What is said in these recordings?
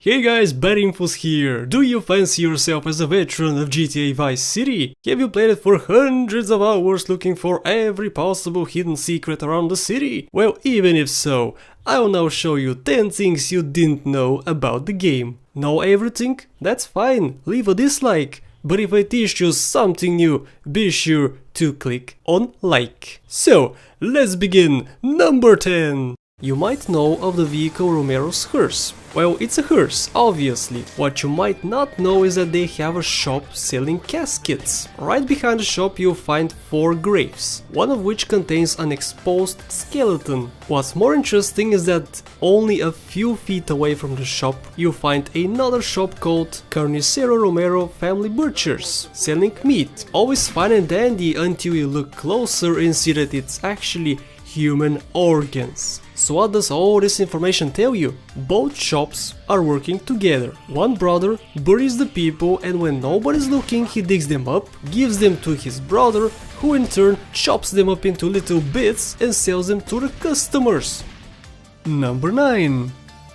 Hey guys, BadInfos here. Do you fancy yourself as a veteran of GTA Vice City? Have you played it for hundreds of hours looking for every possible hidden secret around the city? Well, even if so, I will now show you 10 things you didn't know about the game. Know everything? That's fine, leave a dislike. But if I teach you something new, be sure to click on like. So, let's begin. Number 10. You might know of the vehicle Romero's hearse. Well, it's a hearse, obviously. What you might not know is that they have a shop selling caskets. Right behind the shop you'll find 4 graves, one of which contains an exposed skeleton. What's more interesting is that only a few feet away from the shop you'll find another shop called Carnicero Romero Family Butchers, selling meat. Always fine and dandy until you look closer and see that it's actually human organs. So what does all this information tell you? Both shops are working together. One brother buries the people, and when nobody's looking he digs them up, gives them to his brother, who in turn chops them up into little bits and sells them to the customers. Number 9.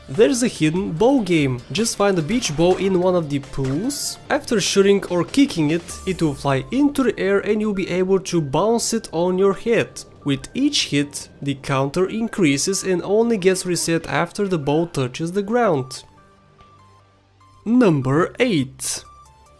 There's a hidden bow game. Just find a beach ball in one of the pools. After shooting or kicking it, it will fly into the air and you'll be able to bounce it on your head. With each hit, the counter increases and only gets reset after the ball touches the ground. Number 8.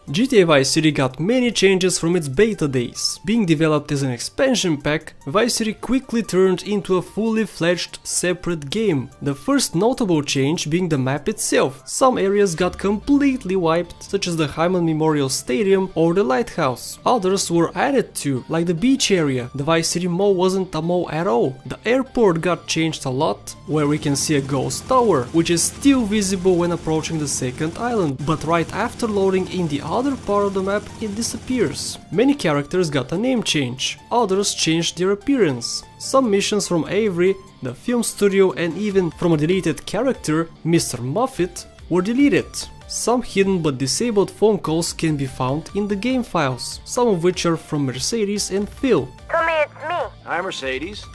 GTA Vice City got many changes from its beta days. Being developed as an expansion pack, Vice City quickly turned into a fully fledged separate game. The first notable change being the map itself. Some areas got completely wiped, such as the Hyman Memorial Stadium or the Lighthouse. Others were added to, like the beach area. The Vice City Mall wasn't a mall at all. The airport got changed a lot, where we can see a ghost tower, which is still visible when approaching the second island, but right after loading in the other part of the map it disappears. Many characters got a name change, others changed their appearance. Some missions from Avery, the film studio, and even from a deleted character, Mr. Muffet, were deleted. Some hidden but disabled phone calls can be found in the game files, some of which are from Mercedes and Phil. Tommy, it's me. Hi, Mercedes.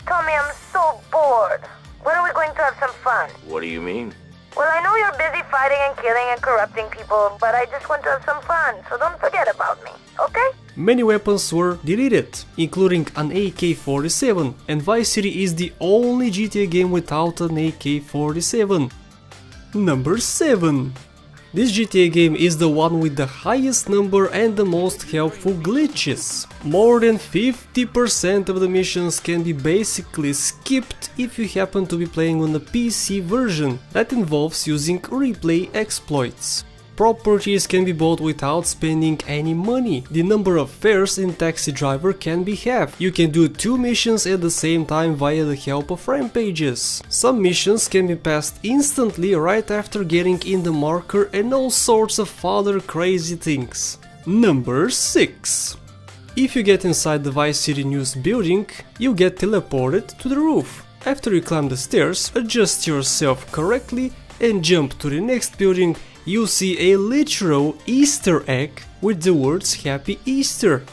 Tommy, I'm so bored. When are we going to have some fun? What do you mean? Well, I know you're busy fighting and killing and corrupting people, but I just want to have some fun, so don't forget about me, okay? Many weapons were deleted, including an AK-47, and Vice City is the only GTA game without an AK-47. Number 7. This GTA game is the one with the highest number and the most helpful glitches. More than 50% of the missions can be basically skipped if you happen to be playing on the PC version. That involves using replay exploits. Properties can be bought without spending any money. The number of fares in Taxi Driver can be halved. You can do 2 missions at the same time via the help of rampages. Some missions can be passed instantly right after getting in the marker, and all sorts of other crazy things. Number 6. If you get inside the Vice City News building, you get teleported to the roof. After you climb the stairs, adjust yourself correctly and jump to the next building, you'll see a literal Easter egg with the words Happy Easter.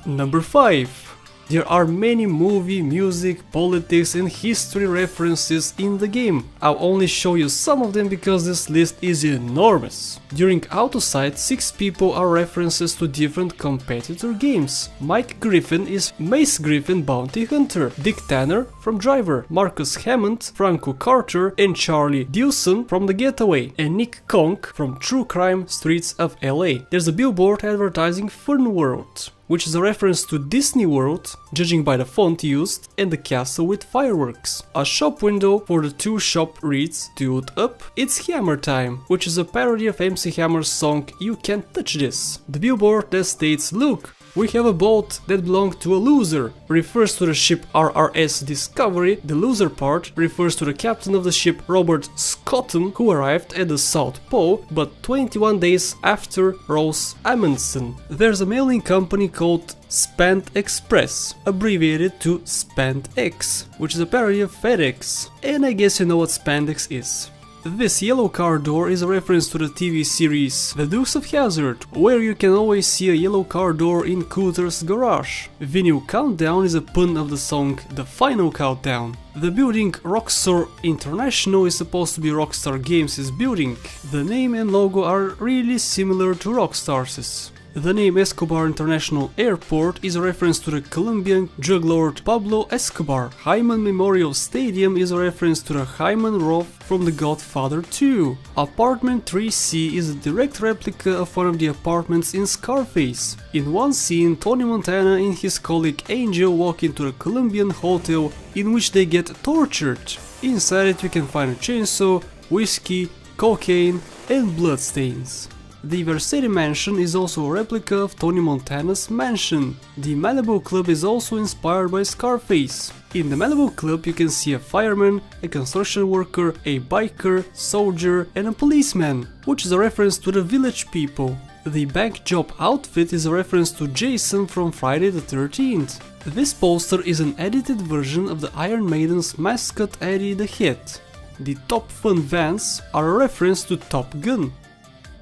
Number 5. There are many movie, music, politics and history references in the game. I'll only show you some of them because this list is enormous. During Autosite, 6 people are references to different competitor games. Mike Griffin is Mace Griffin Bounty Hunter, Dick Tanner from Driver, Marcus Hammond, Franco Carter and Charlie Dawson from The Getaway, and Nick Conk from True Crime Streets of LA. There's a billboard advertising Fun World, which is a reference to Disney World, judging by the font used, and the castle with fireworks. A shop window for the 2 shop reads, "Dude up, it's Hammer Time," which is a parody of MC Hammer's song You Can't Touch This. The billboard that states, "Look, we have a boat that belonged to a loser," refers to the ship RRS Discovery. The loser part refers to the captain of the ship Robert Scotton, who arrived at the South Pole but 21 days after Rose Amundsen. There's a mailing company called Spand Express, abbreviated to Spandex, which is a parody of FedEx. And I guess you know what Spandex is. This yellow car door is a reference to the TV series The Dukes of Hazzard, where you can always see a yellow car door in Cooter's garage. Vinyl Countdown is a pun of the song The Final Countdown. The building Rockstar International is supposed to be Rockstar Games' building. The name and logo are really similar to Rockstar's. The name Escobar International Airport is a reference to the Colombian drug lord Pablo Escobar. Hyman Memorial Stadium is a reference to the Hyman Roth from The Godfather 2. Apartment 3C is a direct replica of one of the apartments in Scarface. In one scene, Tony Montana and his colleague Angel walk into a Colombian hotel in which they get tortured. Inside it you can find a chainsaw, whiskey, cocaine and bloodstains. The Vercetti Mansion is also a replica of Tony Montana's mansion. The Malibu Club is also inspired by Scarface. In the Malibu Club you can see a fireman, a construction worker, a biker, soldier and a policeman, which is a reference to the Village People. The bank job outfit is a reference to Jason from Friday the 13th. This poster is an edited version of the Iron Maiden's mascot Eddie the Hit. The Top Fun Vans are a reference to Top Gun.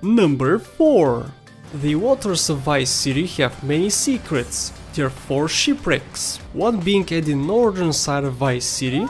Number 4. The waters of Vice City have many secrets. There are 4 shipwrecks, one being at the northern side of Vice City,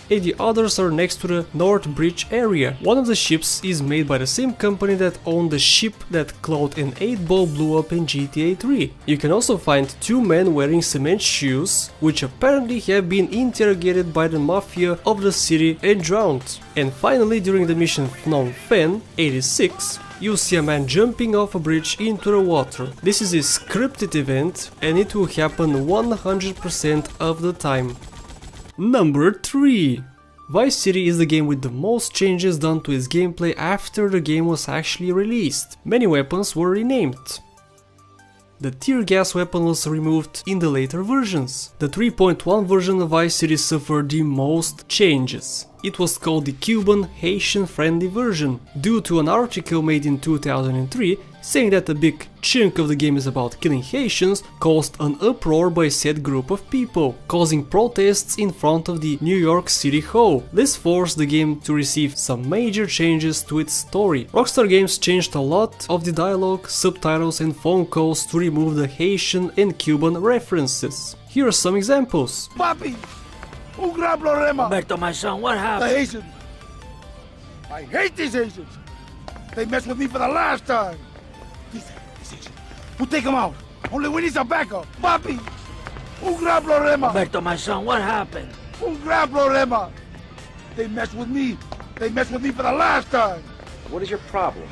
and the others are next to the North Bridge area. One of the ships is made by the same company that owned the ship that Cloud and 8-Ball blew up in GTA 3. You can also find 2 men wearing cement shoes, which apparently have been interrogated by the mafia of the city and drowned. And finally, during the mission Phnom Penh 86, you see a man jumping off a bridge into the water. This is a scripted event and it will happen 100% of the time. Number 3. Vice City is the game with the most changes done to its gameplay after the game was actually released. Many weapons were renamed. The tear gas weapon was removed in the later versions. The 3.1 version of Vice City suffered the most changes. It was called the Cuban Haitian friendly version, due to an article made in 2003 saying that a big chunk of the game is about killing Haitians caused an uproar by said group of people, causing protests in front of the New York City Hall. This forced the game to receive some major changes to its story. Rockstar Games changed a lot of the dialogue, subtitles and phone calls to remove the Haitian and Cuban references. Here are some examples. Papi, un gran problema. Alberto, my son, what The happened? Haitians. I hate these Haitians. They messed with me for the last time. These Haitians. We'll take them out. Only we need some backup. Papi, un gran problema. Alberto, my son, what happened? Un gran problema. They messed with me. They messed with me for the last time. What is your problem?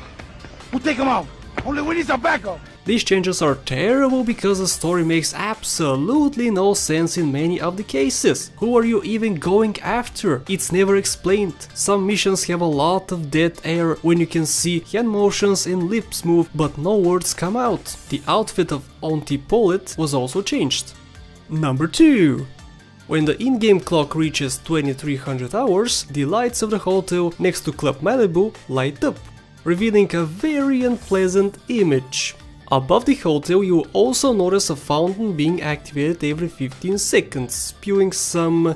We'll take them out. Only we need some backup. These changes are terrible because the story makes absolutely no sense in many of the cases. Who are you even going after? It's never explained. Some missions have a lot of dead air when you can see hand motions and lips move but no words come out. The outfit of Auntie Paulette was also changed. Number 2. When the in-game clock reaches 2300 hours, the lights of the hotel next to Club Malibu light up, revealing a very unpleasant image. Above the hotel you will also notice a fountain being activated every 15 seconds, spewing some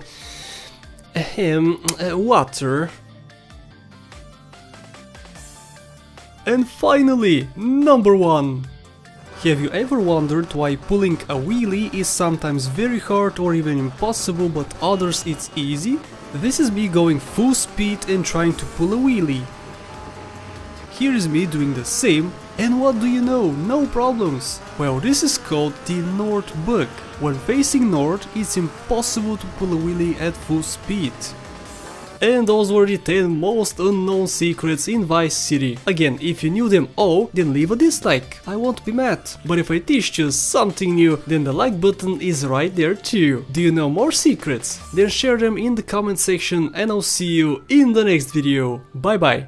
water. And finally, number 1. Have you ever wondered why pulling a wheelie is sometimes very hard or even impossible, but others it's easy? This is me going full speed and trying to pull a wheelie. Here is me doing the same, and what do you know? No problems! Well, this is called the north bug. When facing north, it's impossible to pull a wheelie at full speed. And those were the 10 most unknown secrets in Vice City. Again, if you knew them all, then leave a dislike. I won't be mad. But if I teach you something new, then the like button is right there too. Do you know more secrets? Then share them in the comment section and I'll see you in the next video. Bye bye.